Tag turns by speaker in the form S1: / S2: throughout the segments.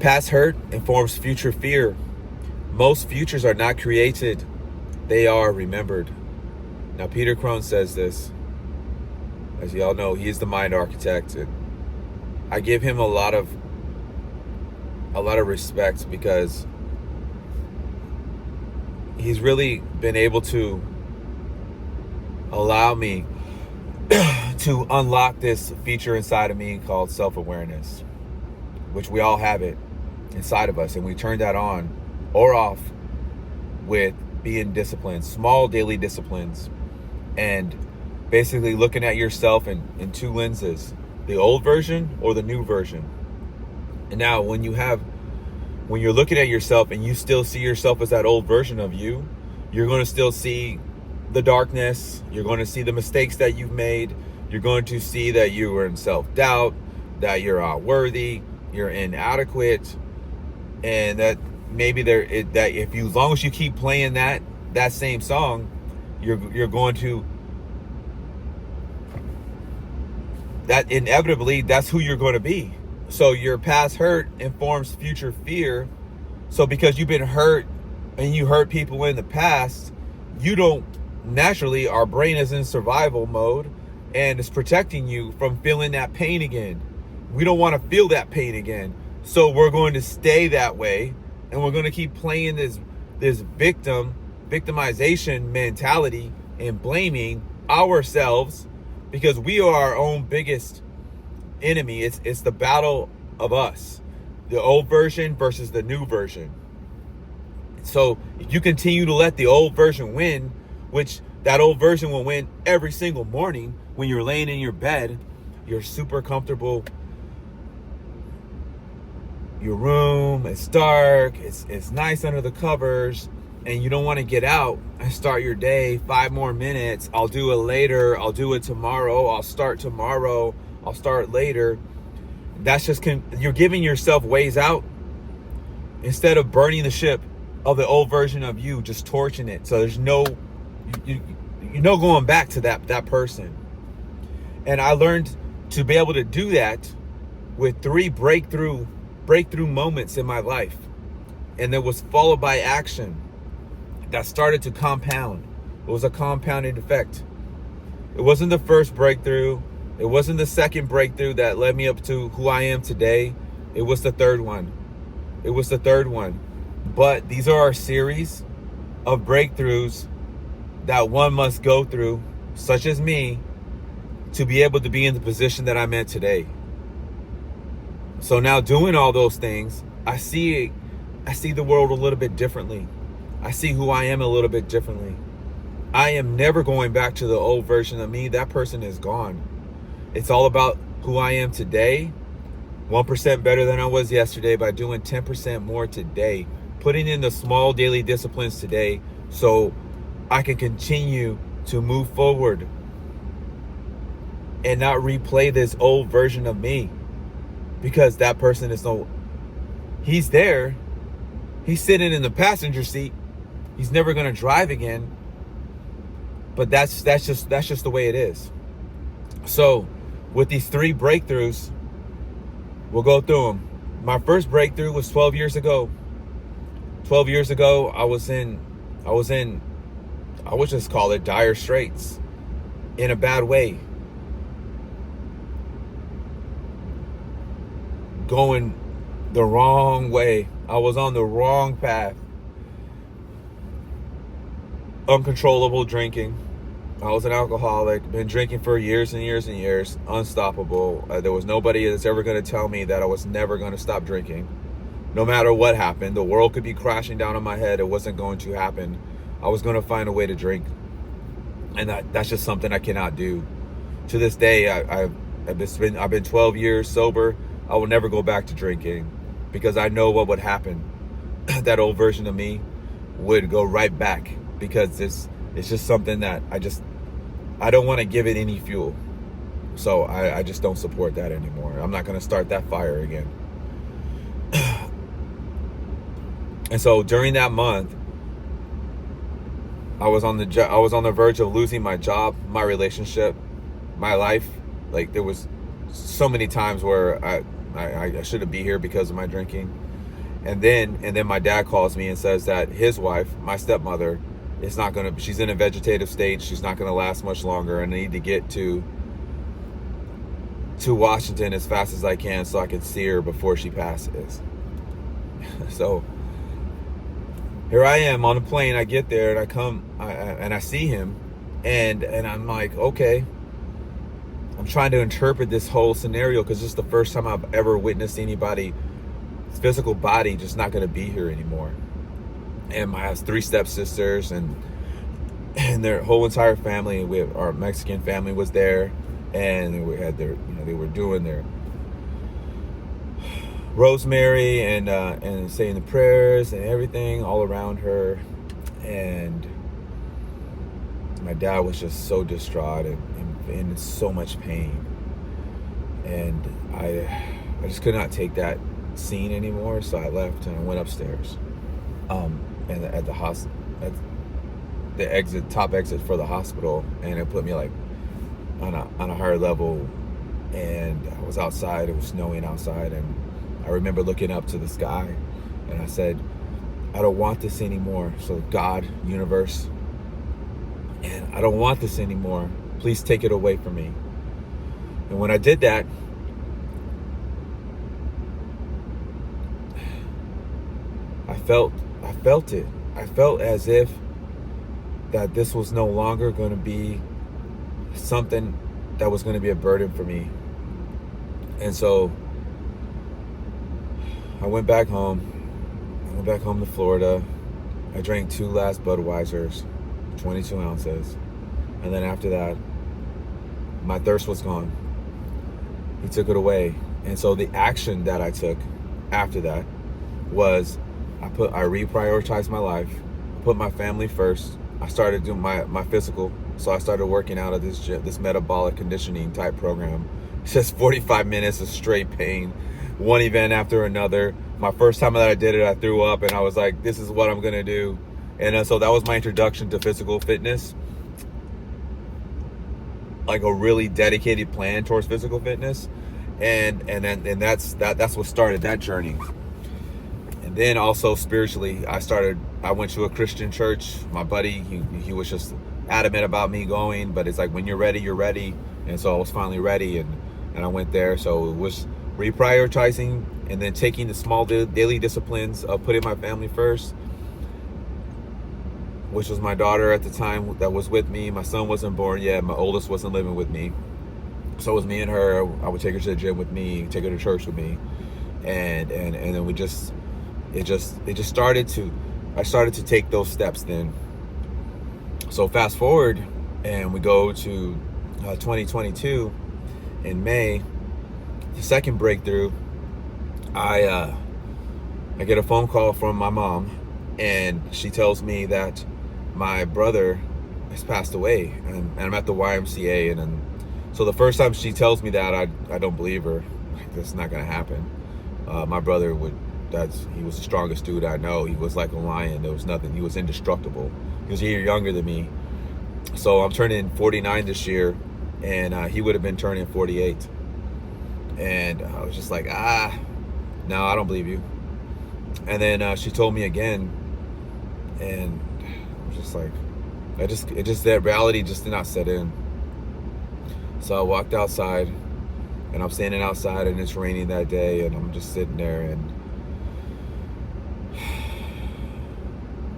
S1: Past hurt informs future fear. Most futures are not created, they are remembered. Now, Peter Crone says this. As you all know, he is the mind architect, and I give him a lot of respect because he's really been able to allow me to unlock this feature inside of me called self-awareness, which we all have it inside of us, and we turn that on or off with being disciplined, small daily disciplines, and basically looking at yourself in two lenses, the old version or the new version. And now when you're looking at yourself and you still see yourself as that old version of you, you're going to still see the darkness. You're going to see the mistakes that you've made. You're going to see that you are in self-doubt, that you're unworthy, you're inadequate, and that maybe that if you, as long as you keep playing that same song, you're going to, that inevitably that's who you're going to be. So your past hurt informs future fear. So because you've been hurt and you hurt people in the past, you don't naturally, our brain is in survival mode and it's protecting you from feeling that pain again. We don't want to feel that pain again. So we're going to stay that way, and we're going to keep playing this victimization mentality and blaming ourselves, because we are our own biggest enemy. It's the battle of us, the old version versus the new version. So if you continue to let the old version win, which that old version will win every single morning when you're laying in your bed, you're super comfortable, your room, it's dark, it's nice under the covers, and you don't want to get out and start your day. 5 more minutes, I'll do it later, I'll do it tomorrow, I'll start later. That's just, you're giving yourself ways out instead of burning the ship of the old version of you, just torching it. So there's no going back to that person. And I learned to be able to do that with 3 breakthrough moments in my life, and it was followed by action that started to compound. It was a compounding effect. It wasn't the first breakthrough, it wasn't the second breakthrough that led me up to who I am today. It was the third one. But these are a series of breakthroughs that one must go through, such as me, to be able to be in the position that I'm in today. So now, doing all those things, I see the world a little bit differently. I see who I am a little bit differently. I am never going back to the old version of me. That person is gone. It's all about who I am today. 1% better than I was yesterday by doing 10% more today. Putting in the small daily disciplines today so I can continue to move forward and not replay this old version of me, because that person is he's there, he's sitting in the passenger seat, he's never going to drive again, but that's just the way it is. So with these 3 breakthroughs, we'll go through them. My first breakthrough was 12 years ago. 12 years ago, I would just call it dire straits, in a bad way. Going the wrong way. I was on the wrong path. Uncontrollable drinking. I was an alcoholic, been drinking for years and years and years, unstoppable. There was nobody that's ever going to tell me that I was never going to stop drinking. No matter what happened, the world could be crashing down on my head, it wasn't going to happen. I was going to find a way to drink. And that's just something I cannot do. To this day, I've been 12 years sober. I will never go back to drinking, because I know what would happen. That old version of me would go right back, because it's just something that I don't want to give it any fuel. So I just don't support that anymore. I'm not going to start that fire again. And so during that month, I was on the verge of losing my job, my relationship, my life. Like, there was so many times where I shouldn't be here because of my drinking. And then my dad calls me and says that his wife, my stepmother, is not gonna. She's in a vegetative state. She's not gonna last much longer, and I need to get to Washington as fast as I can so I can see her before she passes. So here I am on the plane. I get there and I see him, and I'm like, okay. I'm trying to interpret this whole scenario because this is the first time I've ever witnessed anybody's physical body just not going to be here anymore. And I have 3 stepsisters and their whole entire family. Our Mexican family was there, and we had their, they were doing their rosemary and saying the prayers and everything all around her. And my dad was just so distraught and in so much pain, and I just could not take that scene anymore. So I left and I went upstairs, and at the top exit for the hospital, and it put me like on a higher level. And I was outside. It was snowing outside, and I remember looking up to the sky, and I said, I don't want this anymore. So God, universe, and I don't want this anymore. Please take it away from me. And when I did that, I felt it. I felt as if that this was no longer going to be something that was going to be a burden for me. And so I went back home. I went back home to Florida. I drank 2 last Budweisers, 22 ounces. And then after that, my thirst was gone. He took it away. And so the action that I took after that was I reprioritized my life, put my family first. I started doing my physical. So I started working out at this metabolic conditioning type program. It's just 45 minutes of straight pain, one event after another. My first time that I did it, I threw up, and I was like, this is what I'm gonna do. And so that was my introduction to physical fitness. Like a really dedicated plan towards physical fitness, and that's what started that journey. And then also spiritually, I went to a Christian church. My buddy, he was just adamant about me going, but it's like, when you're ready, you're ready. And so I was finally ready, and I went there. So it was reprioritizing, and then taking the small daily disciplines of putting my family first, which was my daughter at the time that was with me. My son wasn't born yet. My oldest wasn't living with me. So it was me and her. I would take her to the gym with me, take her to church with me. And then I started to take those steps then. So fast forward, and we go to 2022 in May, the second breakthrough. I get a phone call from my mom, and she tells me that my brother has passed away, and I'm at the YMCA, and so the first time she tells me that, I don't believe her. Like, this is not gonna happen. My brother he was the strongest dude I know. He was like a lion. There was nothing. He was indestructible. He was a year younger than me. So I'm turning 49 this year, and he would have been turning 48. And I was just like, no, I don't believe you. And then she told me again, and I was just like, that reality just did not set in. So I walked outside, and I'm standing outside, and it's raining that day, and I'm just sitting there and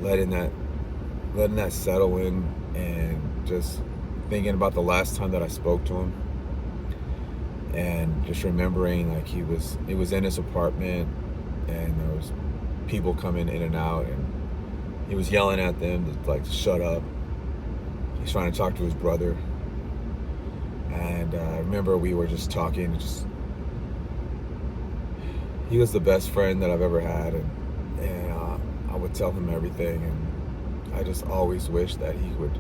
S1: letting that settle in, and just thinking about the last time that I spoke to him, and just remembering, like, he was in his apartment, and there was people coming in and out, and he was yelling at them to shut up. He's trying to talk to his brother. And I remember we were just talking. He was the best friend that I've ever had, and I would tell him everything, and I just always wished that he would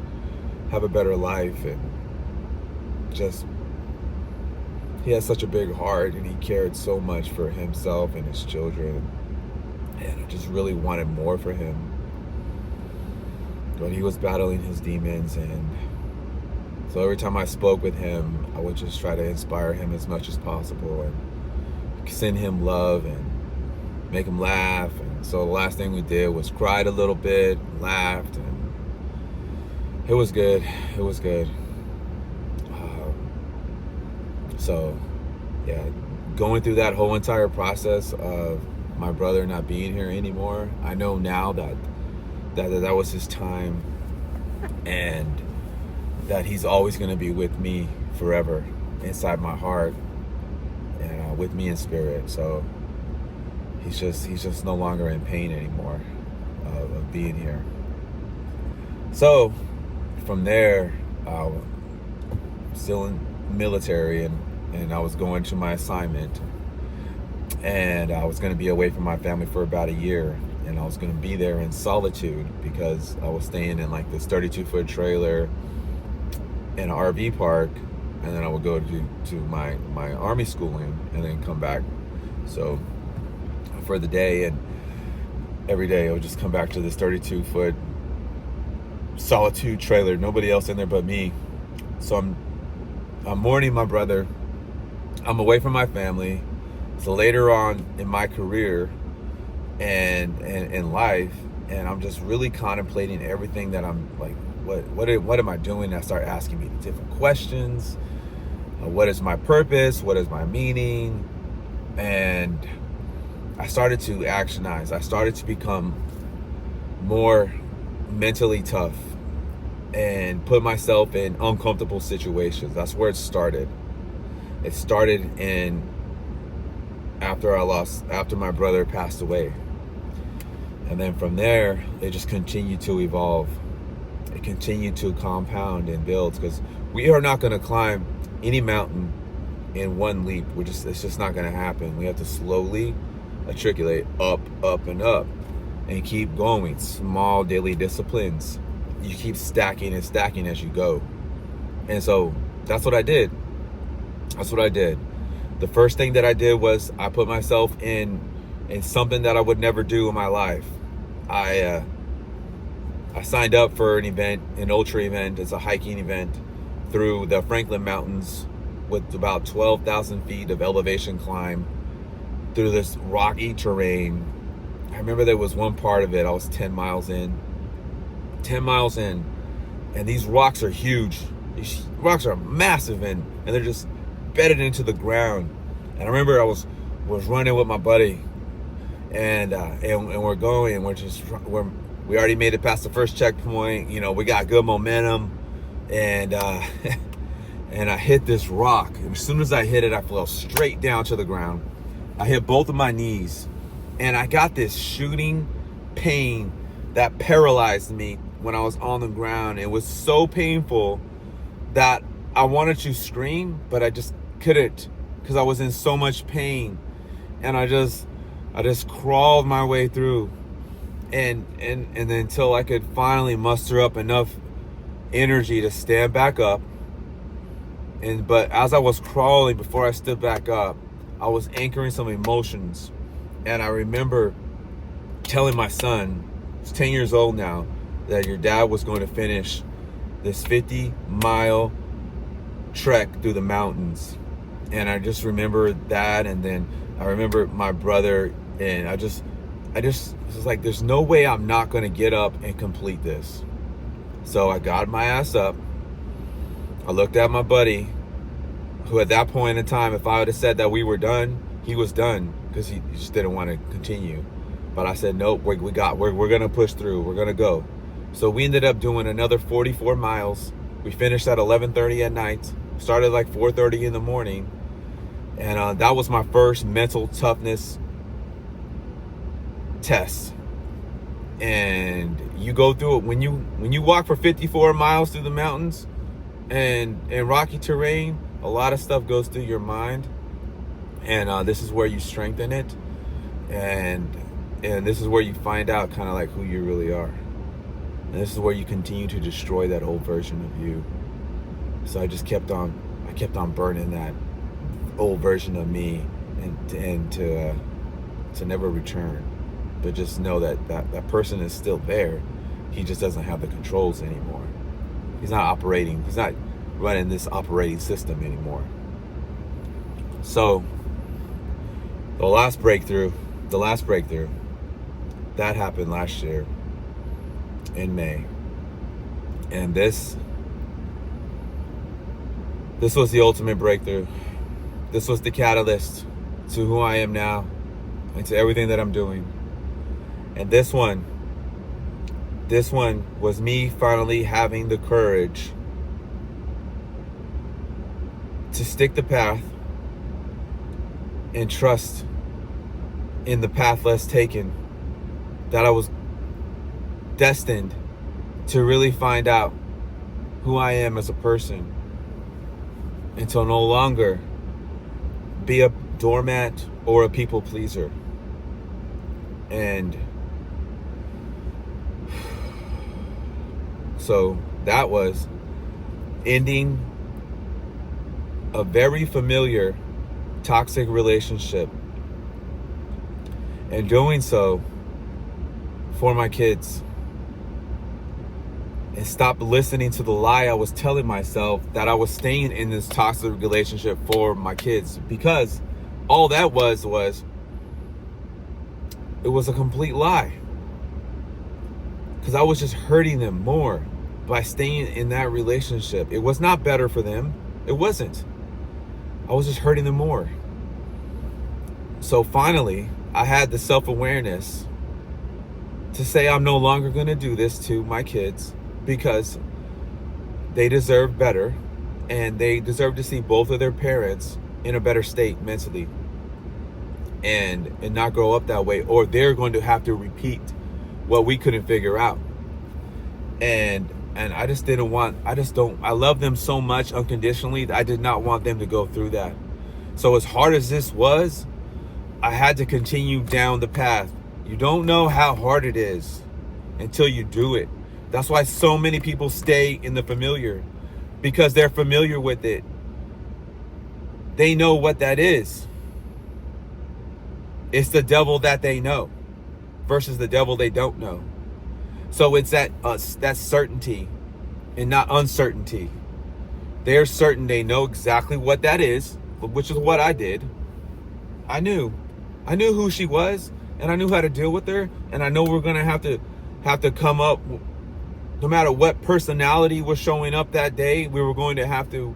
S1: have a better life, and just, he had such a big heart, and he cared so much for himself and his children, and I just really wanted more for him. But he was battling his demons, and so every time I spoke with him, I would just try to inspire him as much as possible, and send him love, and make him laugh. And so the last thing we did was cried a little bit, laughed, and it was good. It was good. So yeah, going through that whole entire process of my brother not being here anymore, I know now that was his time, and that he's always going to be with me forever inside my heart, and with me in spirit. So he's just no longer in pain anymore of being here. So from there, still in military, and I was going to my assignment, and I was going to be away from my family for about a year, and I was going to be there in solitude because I was staying in like this 32-foot trailer in an RV park, and then I would go to my Army schooling and then come back. So for the day, and every day I would just come back to this 32-foot solitude trailer, nobody else in there but me. So I'm mourning my brother. I'm away from my family. So later on in my career and in life, and I'm just really contemplating everything that I'm like, what am I doing? I start asking me different questions. What is my purpose? What is my meaning? And I started to actionize. I started to become more mentally tough and put myself in uncomfortable situations. That's where it started. It started after my brother passed away. And then from there, it just continued to evolve. It continued to compound and build, because we are not going to climb any mountain in one leap. It's just not going to happen. We have to slowly matriculate up, and up, and keep going. Small daily disciplines. You keep stacking and stacking as you go. And so that's what I did. The first thing that I did was I put myself in something that I would never do in my life. I signed up for an ultra event. It's a hiking event through the Franklin Mountains with about 12,000 feet of elevation climb through this rocky terrain. I remember there was one part of it, I was 10 miles in, and these rocks are huge. These rocks are massive, and they're just bedded into the ground. And I remember I was running with my buddy, and we're going, we already made it past the first checkpoint. We got good momentum, and and I hit this rock. And as soon as I hit it, I fell straight down to the ground. I hit both of my knees, and I got this shooting pain that paralyzed me when I was on the ground. It was so painful that I wanted to scream, but I just couldn't, because I was in so much pain. And I just crawled my way through, and then until I could finally muster up enough energy to stand back up. But as I was crawling, before I stood back up, I was anchoring some emotions. And I remember telling my son, who's 10 years old now, that your dad was going to finish this 50-mile trek through the mountains. And I just remember that. And then I remember my brother, and I just was like, there's no way I'm not going to get up and complete this. So I got my ass up. I looked at my buddy, who at that point in time, if I would have said that we were done, he was done, because he just didn't want to continue. But I said, nope, we're going to push through. We're going to go. So we ended up doing another 44 miles. We finished at 11:30 at night, started like 4:30 in the morning. And that was my first mental toughness test. And you go through it when you walk for 54 miles through the mountains and rocky terrain. A lot of stuff goes through your mind, and this is where you strengthen it, and this is where you find out kind of like who you really are, and this is where you continue to destroy that old version of you. So I kept on burning that old version of me, and to never return, but just know that person is still there. He just doesn't have the controls anymore. He's not running this operating system anymore. So the last breakthrough the last breakthrough, that happened last year in May. And this was the ultimate breakthrough. This was the catalyst to who I am now and to everything that I'm doing. And this one was me finally having the courage to stick the path and trust in the path less taken, that I was destined to really find out who I am as a person and to no longer be a doormat or a people pleaser. And so that was ending a very familiar toxic relationship, and doing so for my kids, and stop listening to the lie I was telling myself that I was staying in this toxic relationship for my kids, because all that was it was a complete lie, because I was just hurting them more by staying in that relationship. It was not better for them. It wasn't. I was just hurting them more. So finally, I had the self-awareness to say I'm no longer going to do this to my kids, because they deserve better, and they deserve to see both of their parents in a better state mentally, and not grow up that way, or they're going to have to repeat what we couldn't figure out. And I just didn't want, I love them so much unconditionally. I did not want them to go through that. So as hard as this was, I had to continue down the path. You don't know how hard it is until you do it. That's why so many people stay in the familiar, because they're familiar with it. They know what that is. It's the devil that they know versus the devil they don't know. So it's that certainty and not uncertainty. They're certain, they know exactly what that is, which is what I did. I knew who she was, and I knew how to deal with her, and I know we're gonna have to come up. No matter what personality was showing up that day, we were going to have to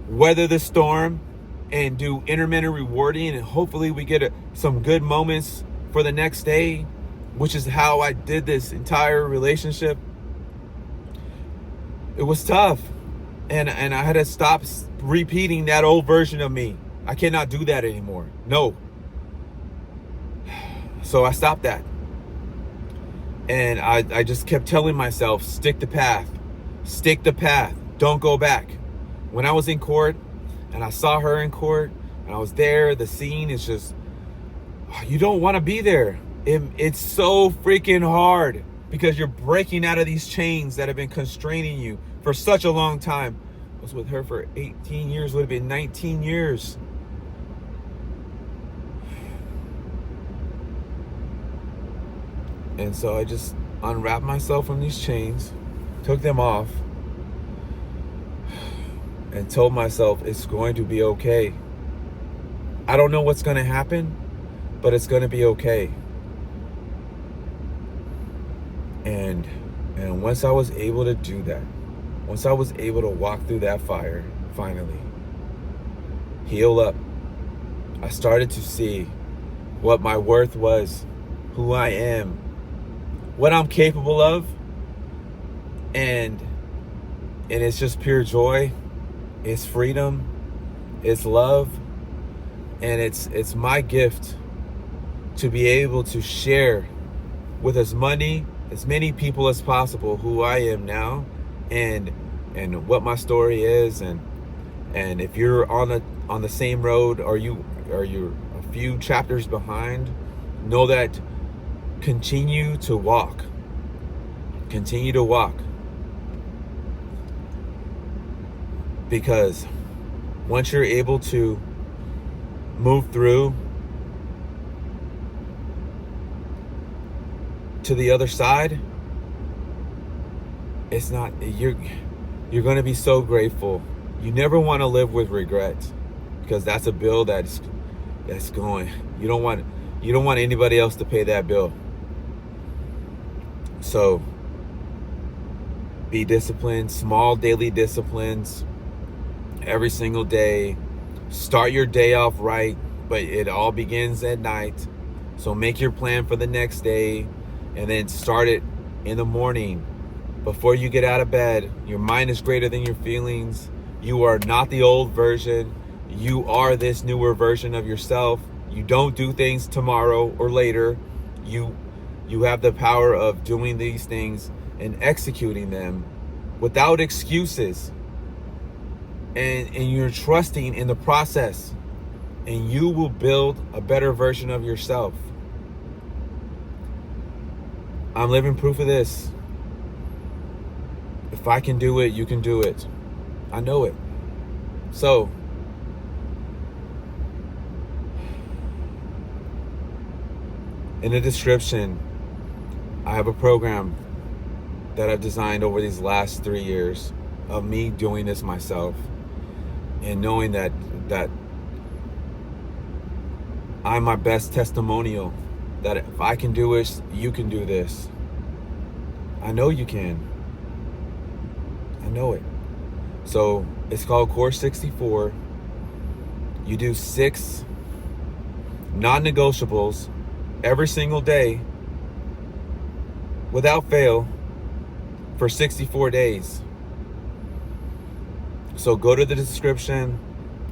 S1: weather the storm and do intermittent rewarding, and hopefully we get some good moments for the next day, which is how I did this entire relationship. It was tough, and I had to stop repeating that old version of me. I cannot do that anymore. No. So I stopped that. And I just kept telling myself, stick the path, don't go back. When I was in court and I saw her in court and I was there, the scene is just, you don't want to be there. It's so freaking hard, because you're breaking out of these chains that have been constraining you for such a long time. I was with her for 18 years, would have been 19 years. And so I just unwrapped myself from these chains, took them off, and told myself it's going to be okay. I don't know what's going to happen, but it's going to be okay. And once I was able to do that, once I was able to walk through that fire, finally, heal up, I started to see what my worth was, who I am, what I'm capable of, and it's just pure joy, it's freedom, it's love, and it's my gift to be able to share with as many people as possible who I am now, and what my story is, and if you're on the same road, or you're a few chapters behind, know that continue to walk, because once you're able to move through to the other side, it's not, you're going to be so grateful. You never want to live with regret, because that's a bill that's going. You don't want You don't want anybody else to pay that bill. So be disciplined, small daily disciplines every single day. Start your day off right, but it all begins at night. So make your plan for the next day and then start it in the morning. Before you get out of bed, your mind is greater than your feelings. You are not the old version. You are this newer version of yourself. You don't do things tomorrow or later. You have the power of doing these things and executing them without excuses. And you're trusting in the process. And you will build a better version of yourself. I'm living proof of this. If I can do it, you can do it. I know it. So, in the description, I have a program that I've designed over these last 3 years of me doing this myself and knowing that I'm my best testimonial, that if I can do it, you can do this. I know you can. I know it. So it's called Core 64. You do 6 non-negotiables every single day without fail for 64 days. So go to the description,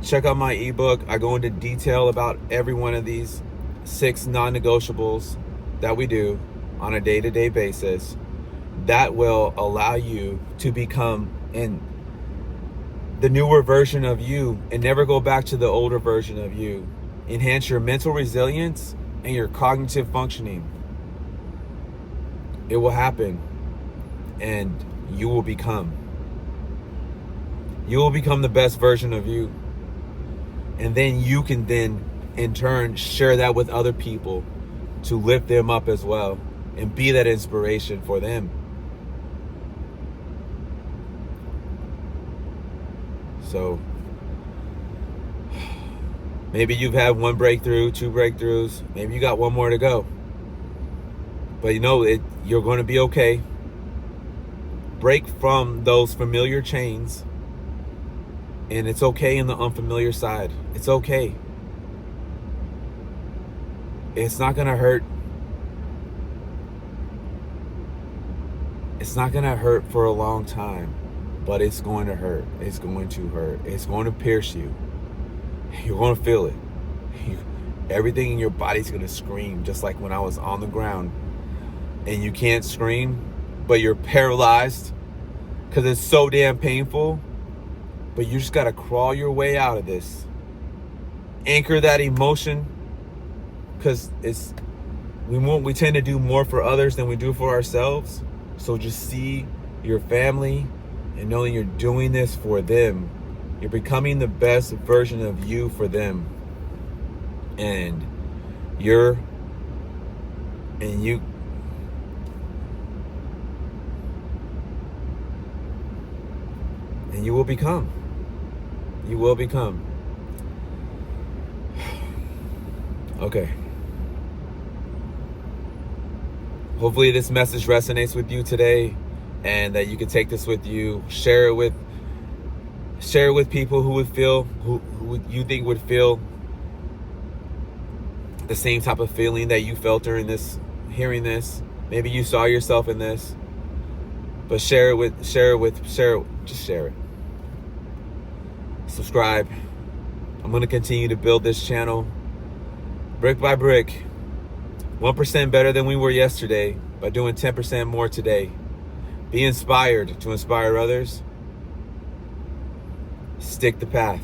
S1: check out my ebook. I go into detail about every one of these 6 non-negotiables that we do on a day-to-day basis. That will allow you to become the newer version of you and never go back to the older version of you. Enhance your mental resilience and your cognitive functioning. It will happen, and you will become the best version of you. And then you can in turn share that with other people to lift them up as well and be that inspiration for them. So maybe you've had 1 breakthrough, 2 breakthroughs, maybe you got 1 more to go. But you're going to be okay. Break from those familiar chains, and it's okay in the unfamiliar side. It's okay. It's not going to hurt. It's not going to hurt for a long time, but it's going to hurt. It's going to hurt. It's going to pierce you. You're going to feel it. Everything in your body's going to scream, just like when I was on the ground and you can't scream, but you're paralyzed because it's so damn painful. But you just got to crawl your way out of this. Anchor that emotion, because we tend to do more for others than we do for ourselves. So just see your family and knowing you're doing this for them. You're becoming the best version of you for them. And you will become. You will become. Okay. Hopefully this message resonates with you today, and that you can take this with you, share it with people who you think would feel the same type of feeling that you felt during hearing this. Maybe you saw yourself in this, but just share it. Subscribe. I'm going to continue to build this channel brick by brick, 1% better than we were yesterday by doing 10% more today. Be inspired to inspire others. Stick the path.